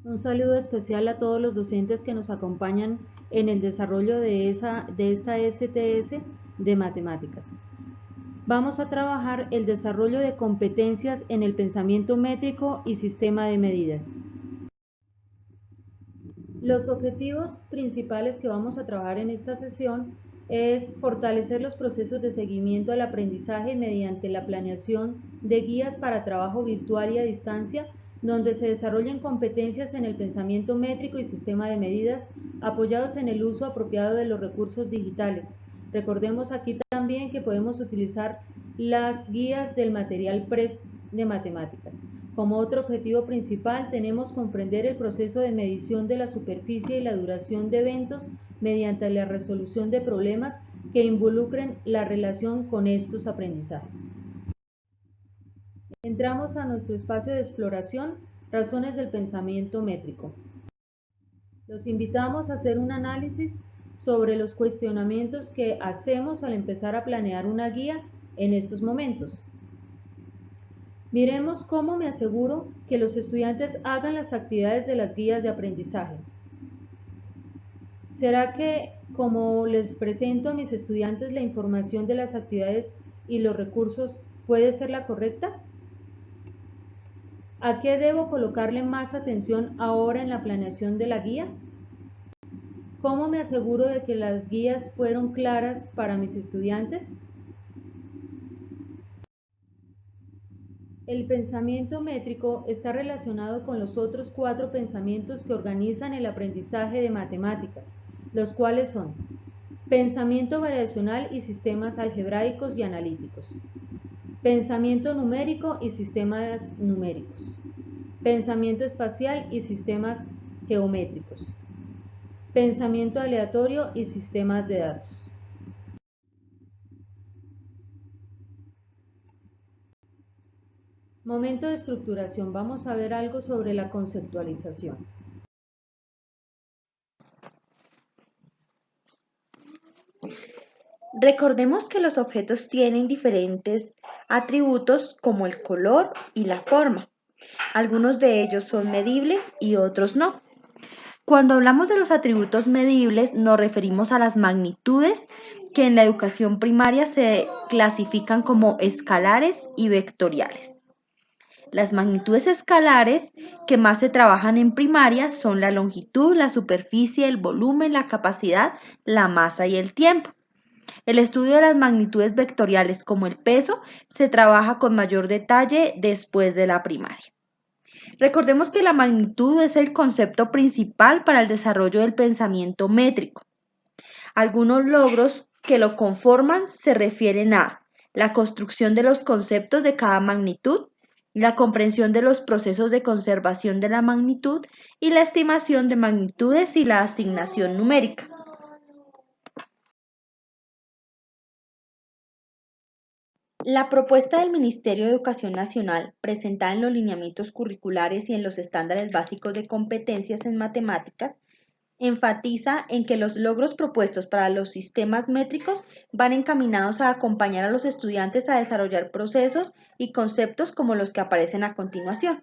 Un saludo especial a todos los docentes que nos acompañan en el desarrollo de esta STS de matemáticas. Vamos a trabajar el desarrollo de competencias en el pensamiento métrico y sistema de medidas. Los objetivos principales que vamos a trabajar en esta sesión es fortalecer los procesos de seguimiento al aprendizaje mediante la planeación de guías para trabajo virtual y a distancia, donde se desarrollen competencias en el pensamiento métrico y sistema de medidas apoyados en el uso apropiado de los recursos digitales. Recordemos aquí también que podemos utilizar las guías del material PRES de matemáticas. Como otro objetivo principal tenemos comprender el proceso de medición de la superficie y la duración de eventos mediante la resolución de problemas que involucren la relación con estos aprendizajes. Entramos a nuestro espacio de exploración, razones del pensamiento métrico. Los invitamos a hacer un análisis sobre los cuestionamientos que hacemos al empezar a planear una guía en estos momentos. Miremos cómo me aseguro que los estudiantes hagan las actividades de las guías de aprendizaje. ¿Será que, como les presento a mis estudiantes, la información de las actividades y los recursos puede ser la correcta? ¿A qué debo colocarle más atención ahora en la planeación de la guía? ¿Cómo me aseguro de que las guías fueron claras para mis estudiantes? El pensamiento métrico está relacionado con los otros 4 pensamientos que organizan el aprendizaje de matemáticas, los cuales son pensamiento variacional y sistemas algebraicos y analíticos, pensamiento numérico y sistemas numéricos, pensamiento espacial y sistemas geométricos, pensamiento aleatorio y sistemas de datos. Momento de estructuración. Vamos a ver algo sobre la conceptualización. Recordemos que los objetos tienen diferentes atributos como el color y la forma. Algunos de ellos son medibles y otros no. Cuando hablamos de los atributos medibles nos referimos a las magnitudes que en la educación primaria se clasifican como escalares y vectoriales. Las magnitudes escalares que más se trabajan en primaria son la longitud, la superficie, el volumen, la capacidad, la masa y el tiempo. El estudio de las magnitudes vectoriales como el peso se trabaja con mayor detalle después de la primaria. Recordemos que la magnitud es el concepto principal para el desarrollo del pensamiento métrico. Algunos logros que lo conforman se refieren a la construcción de los conceptos de cada magnitud, la comprensión de los procesos de conservación de la magnitud y la estimación de magnitudes y la asignación numérica. La propuesta del Ministerio de Educación Nacional, presentada en los lineamientos curriculares y en los estándares básicos de competencias en matemáticas, enfatiza en que los logros propuestos para los sistemas métricos van encaminados a acompañar a los estudiantes a desarrollar procesos y conceptos como los que aparecen a continuación.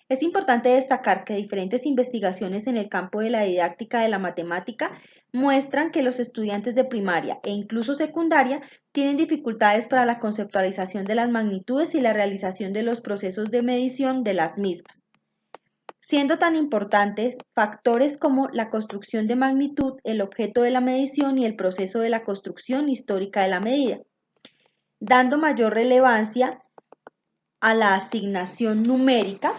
Es importante destacar que diferentes investigaciones en el campo de la didáctica de la matemática muestran que los estudiantes de primaria e incluso secundaria tienen dificultades para la conceptualización de las magnitudes y la realización de los procesos de medición de las mismas, siendo tan importantes factores como la construcción de magnitud, el objeto de la medición y el proceso de la construcción histórica de la medida, dando mayor relevancia a la asignación numérica,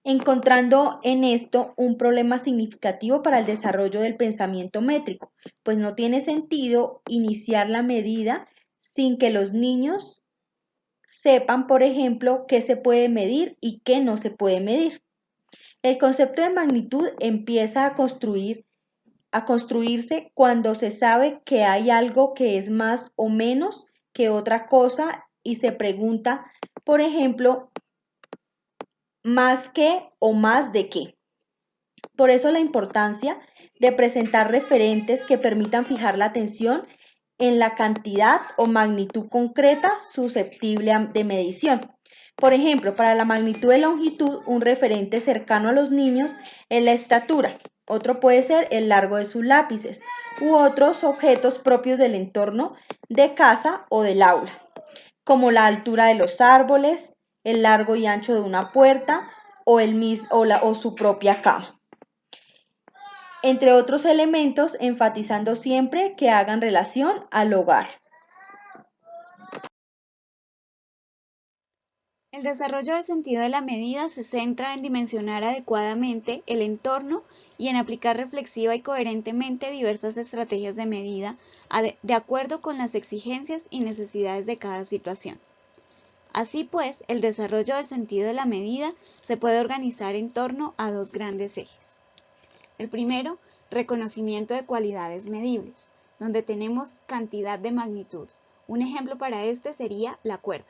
encontrando en esto un problema significativo para el desarrollo del pensamiento métrico, pues no tiene sentido iniciar la medida sin que los niños sepan, por ejemplo, qué se puede medir y qué no se puede medir. El concepto de magnitud empieza a construirse cuando se sabe que hay algo que es más o menos que otra cosa y se pregunta, por ejemplo, más que o más de qué. Por eso la importancia de presentar referentes que permitan fijar la atención en la cantidad o magnitud concreta susceptible de medición. Por ejemplo, para la magnitud de longitud, un referente cercano a los niños es la estatura. Otro puede ser el largo de sus lápices u otros objetos propios del entorno de casa o del aula, como la altura de los árboles, el largo y ancho de una puerta o su propia cama, entre otros elementos, enfatizando siempre que hagan relación al hogar. El desarrollo del sentido de la medida se centra en dimensionar adecuadamente el entorno y en aplicar reflexiva y coherentemente diversas estrategias de medida de acuerdo con las exigencias y necesidades de cada situación. Así pues, el desarrollo del sentido de la medida se puede organizar en torno a dos grandes ejes. El primero, reconocimiento de cualidades medibles, donde tenemos cantidad de magnitud. Un ejemplo para este sería la cuerda.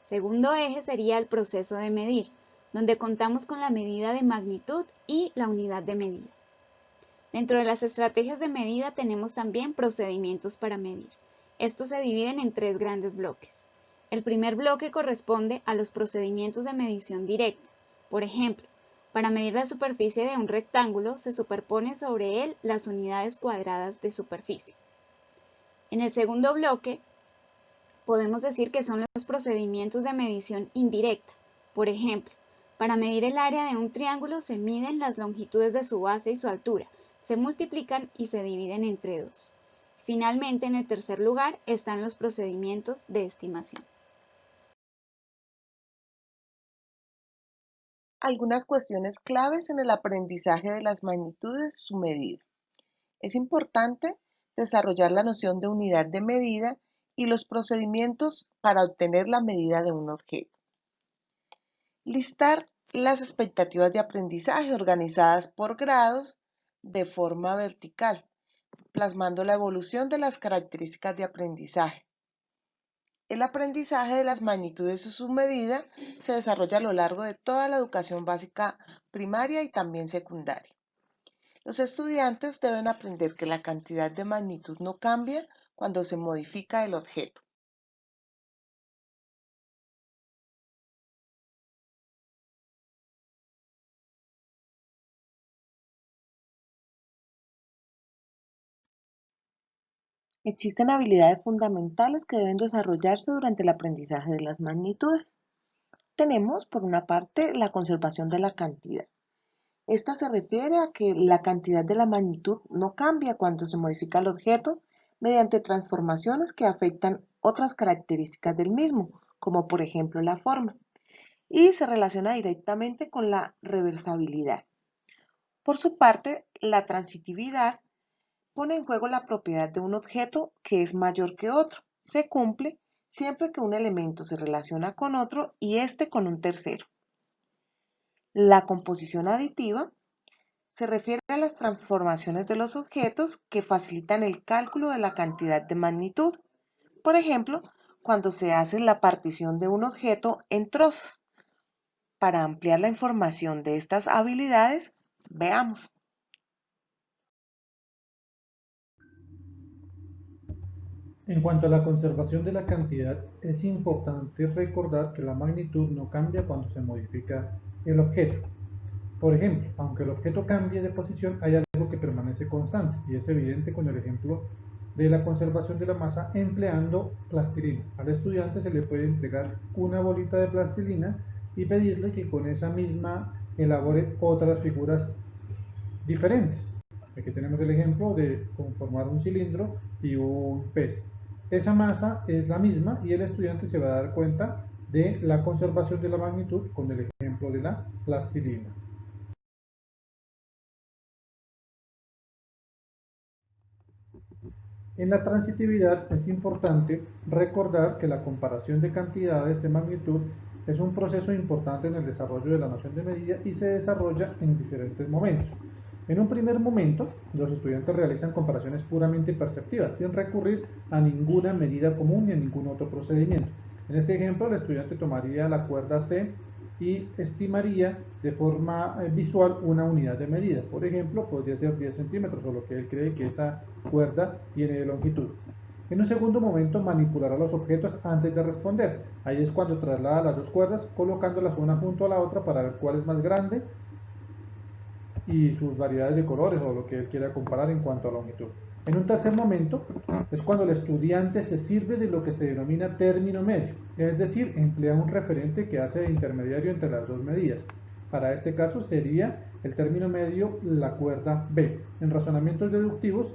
Segundo eje sería el proceso de medir, donde contamos con la medida de magnitud y la unidad de medida. Dentro de las estrategias de medida tenemos también procedimientos para medir. Estos se dividen en tres grandes bloques. El primer bloque corresponde a los procedimientos de medición directa. Por ejemplo, para medir la superficie de un rectángulo se superpone sobre él las unidades cuadradas de superficie. En el segundo bloque podemos decir que son los procedimientos de medición indirecta. Por ejemplo, para medir el área de un triángulo se miden las longitudes de su base y su altura, se multiplican y se dividen entre 2. Finalmente, en el tercer lugar están los procedimientos de estimación. Algunas cuestiones claves en el aprendizaje de las magnitudes y su medida. Es importante desarrollar la noción de unidad de medida y los procedimientos para obtener la medida de un objeto. Listar las expectativas de aprendizaje organizadas por grados de forma vertical, plasmando la evolución de las características de aprendizaje. El aprendizaje de las magnitudes y su medida se desarrolla a lo largo de toda la educación básica primaria y también secundaria. Los estudiantes deben aprender que la cantidad de magnitud no cambia cuando se modifica el objeto. Existen habilidades fundamentales que deben desarrollarse durante el aprendizaje de las magnitudes. Tenemos, por una parte, la conservación de la cantidad. Esta se refiere a que la cantidad de la magnitud no cambia cuando se modifica el objeto mediante transformaciones que afectan otras características del mismo, como por ejemplo la forma, y se relaciona directamente con la reversibilidad. Por su parte, la transitividad pone en juego la propiedad de un objeto que es mayor que otro. Se cumple siempre que un elemento se relaciona con otro y éste con un tercero. La composición aditiva se refiere a las transformaciones de los objetos que facilitan el cálculo de la cantidad de magnitud. Por ejemplo, cuando se hace la partición de un objeto en trozos. Para ampliar la información de estas habilidades, veamos. En cuanto a la conservación de la cantidad, es importante recordar que la magnitud no cambia cuando se modifica el objeto. Por ejemplo, aunque el objeto cambie de posición, hay algo que permanece constante, y es evidente con el ejemplo de la conservación de la masa empleando plastilina. Al estudiante se le puede entregar una bolita de plastilina y pedirle que con esa misma elabore otras figuras diferentes. Aquí tenemos el ejemplo de conformar un cilindro y un pez. Esa masa es la misma y el estudiante se va a dar cuenta de la conservación de la magnitud con el ejemplo de la plastilina. En la transitividad es importante recordar que la comparación de cantidades de magnitud es un proceso importante en el desarrollo de la noción de medida y se desarrolla en diferentes momentos. En un primer momento, los estudiantes realizan comparaciones puramente perceptivas, sin recurrir a ninguna medida común ni a ningún otro procedimiento. En este ejemplo, el estudiante tomaría la cuerda C y estimaría de forma visual una unidad de medida. Por ejemplo, podría ser 10 centímetros o lo que él cree que esa cuerda tiene de longitud. En un segundo momento manipulará los objetos antes de responder. Ahí es cuando traslada las dos cuerdas, colocándolas una junto a la otra para ver cuál es más grande y sus variedades de colores o lo que él quiera comparar en cuanto a longitud. En un tercer momento es cuando el estudiante se sirve de lo que se denomina término medio, es decir, emplea un referente que hace de intermediario entre las dos medidas. Para este caso sería el término medio la cuerda B. En razonamientos deductivos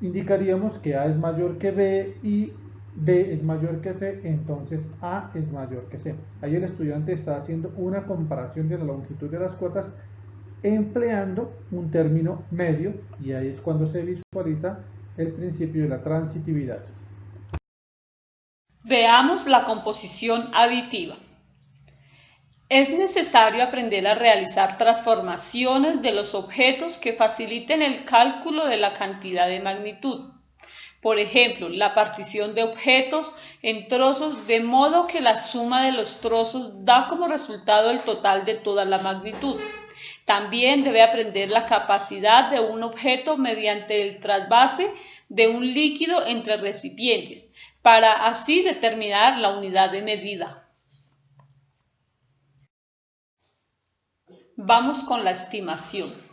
indicaríamos que A es mayor que B y B es mayor que C, entonces A es mayor que C. Ahí el estudiante está haciendo una comparación de la longitud de las cuerdas empleando un término medio, y ahí es cuando se visualiza el principio de la transitividad. Veamos la composición aditiva. Es necesario aprender a realizar transformaciones de los objetos que faciliten el cálculo de la cantidad de magnitud. Por ejemplo, la partición de objetos en trozos de modo que la suma de los trozos da como resultado el total de toda la magnitud. También debe aprender la capacidad de un objeto mediante el trasvase de un líquido entre recipientes, para así determinar la unidad de medida. Vamos con la estimación.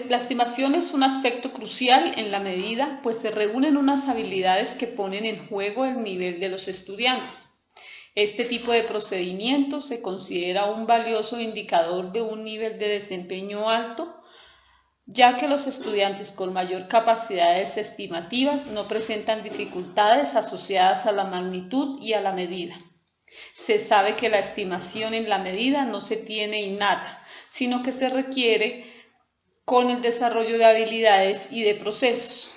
La estimación es un aspecto crucial en la medida, pues se reúnen unas habilidades que ponen en juego el nivel de los estudiantes. Este tipo de procedimiento se considera un valioso indicador de un nivel de desempeño alto, ya que los estudiantes con mayor capacidades estimativas no presentan dificultades asociadas a la magnitud y a la medida. Se sabe que la estimación en la medida no se tiene innata, sino que se requiere con el desarrollo de habilidades y de procesos.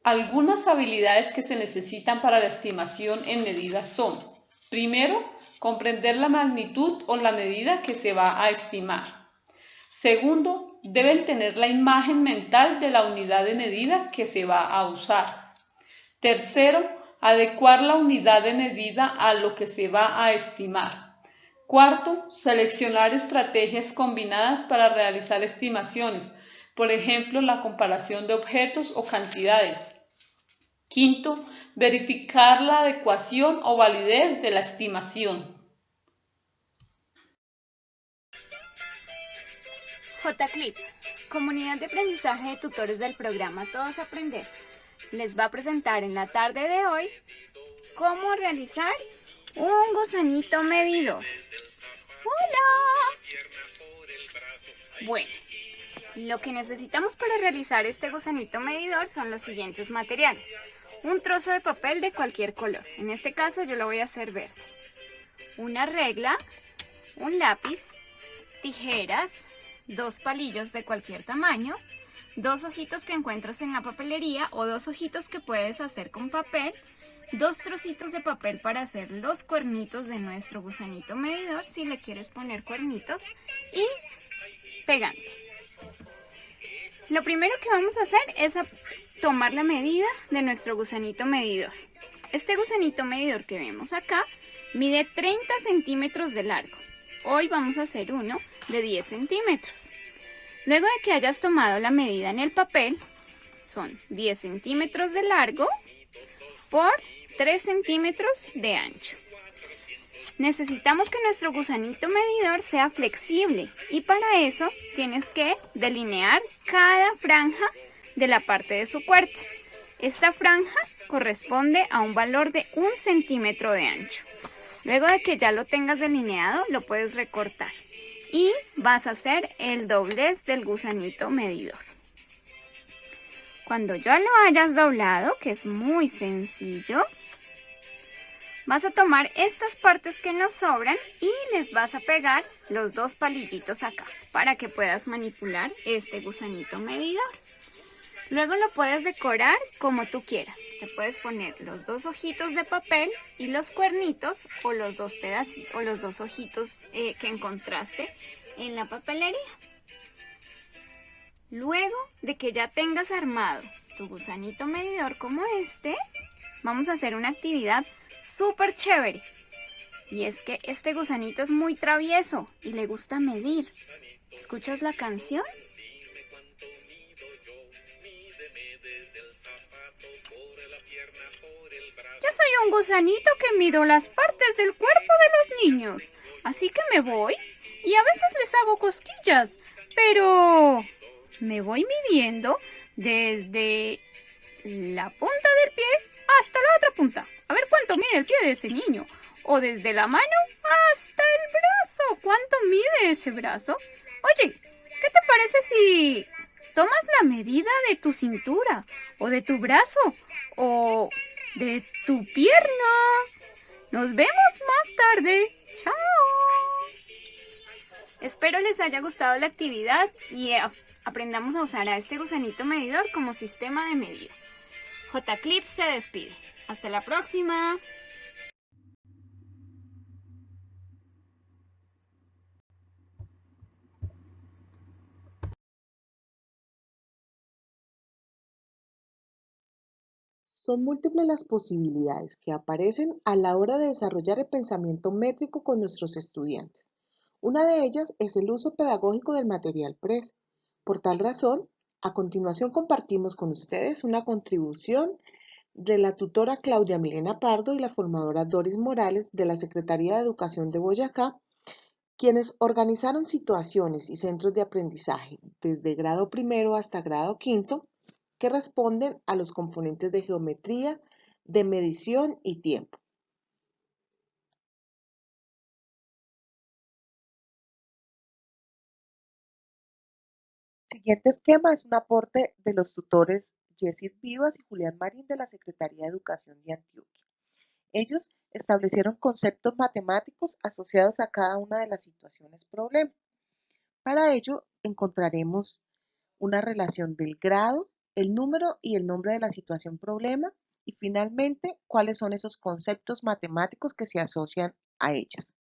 Algunas habilidades que se necesitan para la estimación en medidas son: primero, comprender la magnitud o la medida que se va a estimar. Segundo, deben tener la imagen mental de la unidad de medida que se va a usar. Tercero, adecuar la unidad de medida a lo que se va a estimar. Cuarto, seleccionar estrategias combinadas para realizar estimaciones, por ejemplo, la comparación de objetos o cantidades. Quinto, verificar la adecuación o validez de la estimación. JCLIP, Comunidad de Aprendizaje de Tutores del programa Todos Aprender, les va a presentar en la tarde de hoy cómo realizar un gusanito medidor. ¡Hola! Bueno, lo que necesitamos para realizar este gusanito medidor son los siguientes materiales. Un trozo de papel de cualquier color, en este caso yo lo voy a hacer verde. Una regla, un lápiz, tijeras, 2 palillos de cualquier tamaño, 2 hojitos que encuentras en la papelería o 2 hojitos que puedes hacer con papel, 2 trocitos de papel para hacer los cuernitos de nuestro gusanito medidor, si le quieres poner cuernitos, y pegante. Lo primero que vamos a hacer es tomar la medida de nuestro gusanito medidor. Este gusanito medidor que vemos acá mide 30 centímetros de largo. Hoy vamos a hacer uno de 10 centímetros. Luego de que hayas tomado la medida en el papel, son 10 centímetros de largo por 3 centímetros de ancho. Necesitamos que nuestro gusanito medidor sea flexible y para eso tienes que delinear cada franja de la parte de su cuerpo. Esta franja corresponde a un valor de 1 centímetro de ancho. Luego de que ya lo tengas delineado, lo puedes recortar y vas a hacer el doblez del gusanito medidor. Cuando ya lo hayas doblado, que es muy sencillo, vas a tomar estas partes que nos sobran y les vas a pegar los 2 palillitos acá para que puedas manipular este gusanito medidor. Luego lo puedes decorar como tú quieras. Le puedes poner los 2 ojitos de papel y los cuernitos o los 2 pedacitos o los 2 ojitos que encontraste en la papelería. Luego de que ya tengas armado tu gusanito medidor como este, vamos a hacer una actividad súper chévere. Y es que este gusanito es muy travieso y le gusta medir. ¿Escuchas la canción? Mídeme desde el zapato por la pierna. Yo soy un gusanito que mido las partes del cuerpo de los niños, así que me voy y a veces les hago cosquillas, pero me voy midiendo desde la punta del pie hasta la otra punta. A ver cuánto mide el pie de ese niño. O desde la mano hasta el brazo. ¿Cuánto mide ese brazo? Oye, ¿qué te parece si tomas la medida de tu cintura? O de tu brazo. O de tu pierna. Nos vemos más tarde. Chao. Espero les haya gustado la actividad y aprendamos a usar a este gusanito medidor como sistema de medida. J-Clips se despide. Hasta la próxima. Son múltiples las posibilidades que aparecen a la hora de desarrollar el pensamiento métrico con nuestros estudiantes. Una de ellas es el uso pedagógico del material PRES. Por tal razón, a continuación compartimos con ustedes una contribución de la tutora Claudia Milena Pardo y la formadora Doris Morales de la Secretaría de Educación de Boyacá, quienes organizaron situaciones y centros de aprendizaje desde grado primero hasta grado quinto que responden a los componentes de geometría, de medición y tiempo. El siguiente esquema es un aporte de los tutores Yesid Vivas y Julián Marín de la Secretaría de Educación de Antioquia. Ellos establecieron conceptos matemáticos asociados a cada una de las situaciones problema. Para ello encontraremos una relación del grado, el número y el nombre de la situación problema y finalmente cuáles son esos conceptos matemáticos que se asocian a ellas.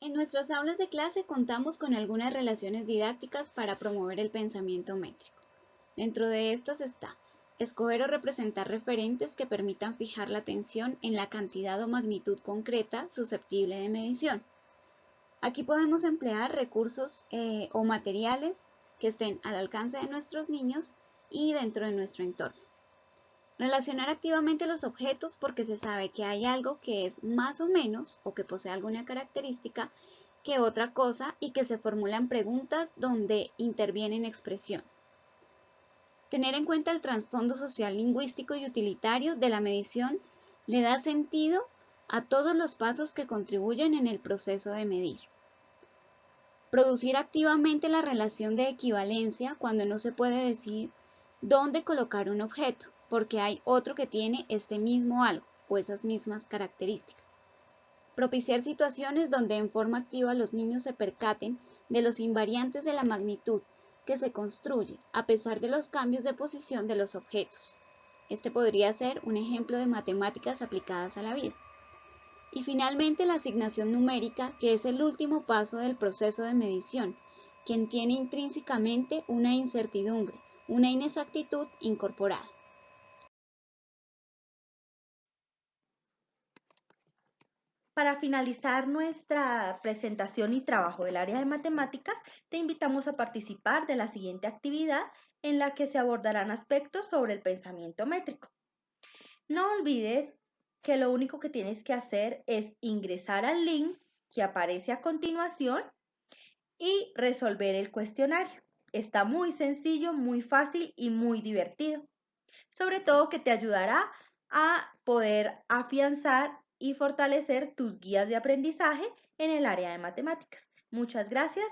En nuestras aulas de clase contamos con algunas relaciones didácticas para promover el pensamiento métrico. Dentro de estas está escoger o representar referentes que permitan fijar la atención en la cantidad o magnitud concreta susceptible de medición. Aquí podemos emplear recursos o materiales que estén al alcance de nuestros niños y dentro de nuestro entorno. Relacionar activamente los objetos porque se sabe que hay algo que es más o menos o que posee alguna característica que otra cosa y que se formulan preguntas donde intervienen expresiones. Tener en cuenta el trasfondo social, lingüístico y utilitario de la medición le da sentido a todos los pasos que contribuyen en el proceso de medir. Producir activamente la relación de equivalencia cuando no se puede decir dónde colocar un objeto, porque hay otro que tiene este mismo algo o esas mismas características. Propiciar situaciones donde en forma activa los niños se percaten de los invariantes de la magnitud que se construye a pesar de los cambios de posición de los objetos. Este podría ser un ejemplo de matemáticas aplicadas a la vida. Y finalmente la asignación numérica, que es el último paso del proceso de medición, quien tiene intrínsecamente una incertidumbre, una inexactitud incorporada. Para finalizar nuestra presentación y trabajo del área de matemáticas, te invitamos a participar de la siguiente actividad en la que se abordarán aspectos sobre el pensamiento métrico. No olvides que lo único que tienes que hacer es ingresar al link que aparece a continuación y resolver el cuestionario. Está muy sencillo, muy fácil y muy divertido. Sobre todo que te ayudará a poder afianzar y fortalecer tus guías de aprendizaje en el área de matemáticas. Muchas gracias